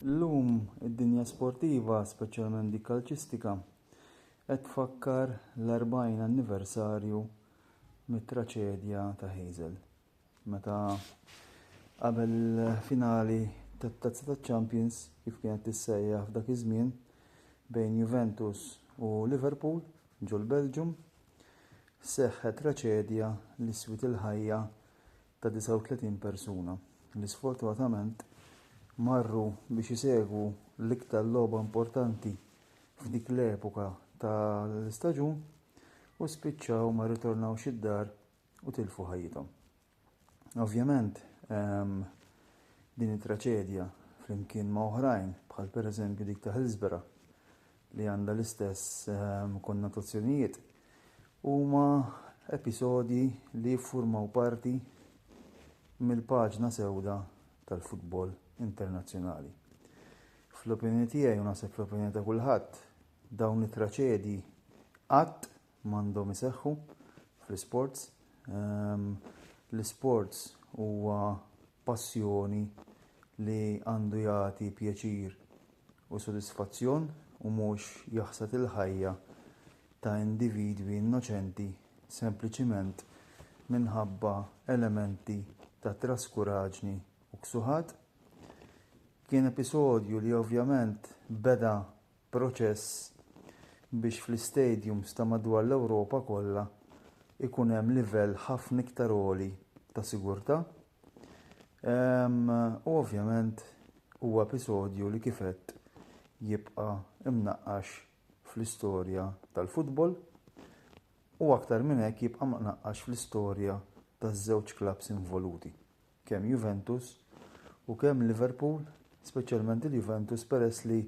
Illum id-dinja sportiva, speċjalment dik kalċistika, qed tfakkar l-40 anniversarju mit-traċedja ta' Heysel. Meta qabel il-finali tat-Tazza taċ-Champions kif kienet tissejjaħ f'dak iż-żmien bejn Juventus u Liverpool ġol Belġium, seħħet traċedja li swit il-ħajja ta' 39 persuna li sfortunatament marru biex isegwu l-iktar logħba importanti f'dik l-epoka tal-istaġun u spiċċaw ma rritornawx id-dar u tilfu ħajjithom. Ovvjament, din it-traċedja flimkien ma' oħrajn bħal pereżempju dik ta' Hillsborough li għandha l-istess konnotazzjonijiet huma episodji li jiffurmaw parti mill-paġna sewda tal-futbol internazzjonali. Fl-opinjoni tiegħi u naħseb fl-opinjoni ta' kulħadd, dawn it-traċedji qatt m'għandhom iseħħu fl-isports. L-isports huwa passjoni li għandu jagħti pjaċir u sodisfazzjon u mhux jaħsad il-ħajja ta' individwi innoċenti sempliċiment minħabba elementi ta' traskuraġni u ksuħat. Kien episodju li ovvjament beda proċess biex fl-istadiums ta' madwar l-Ewropa kollha ikun hemm livell ħafna iktar għoli ta' sigurtà. U ovvjament huwa episodju li kif għedt jibqa' imnaqqax fl-istorja tal-futbol u aktar minn hekk jibqa' mnaqqax fl-istorja taż-żewġ klabs involuti, kemm Juventus u kemm Liverpool, speċjalment il-Juventus peress li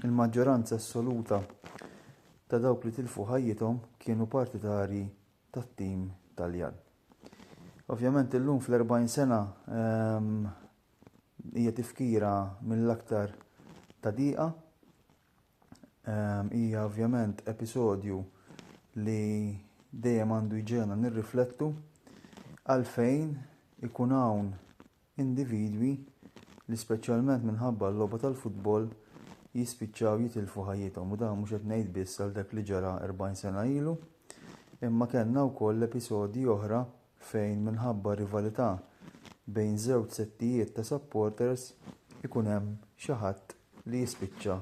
il-maġġoranza assoluta ta' dawk li tilfu ħajjithom kienu partitarji tat-tim Taljan. Ovvjament illum fl-40 sena hija tifkira mill-aktar ta' diqa. Hija ovvjament episodju li dejjem għandu jġenna nirriflettu għalfejn ikun hawn individwi li speċjalment minħabba l-logħba tal-futbol jispiċċaw jitilfu ħajjithom u dan mhux qed ngħid biss għal dak li ġara 40 sena ilu, imma kellna wkoll episodji oħra fejn minħabba rivalità bejn żewġ settijiet ta' supporters ikun hemm xi ħadd li jispiċċa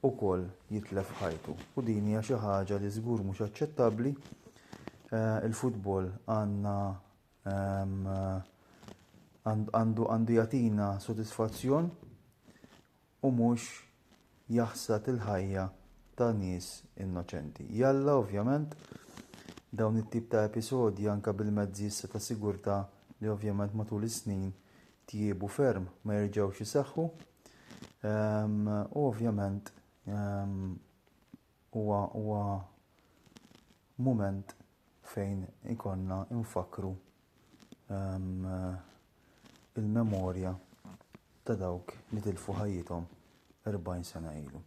wkoll jitlef ħajtu. U din hija xi ħaġa li żgur mhux aċċettabbli. Il-futbol għandu jagħtina sodisfazzjon u mhux jaħsad il-ħajja ta' nies innoċenti. Jalla ovvjament dawn it-tip ta' episodji anke bil-mezzi ta' sigurtà li ovvjament matul is-snin tjiebu ferm ma jerġgħux iseħħu. U ovvjament huwa mument fejn ikonna infakru il-memorja ta' dawk li tilfu ħajjithom 40 sena ilu.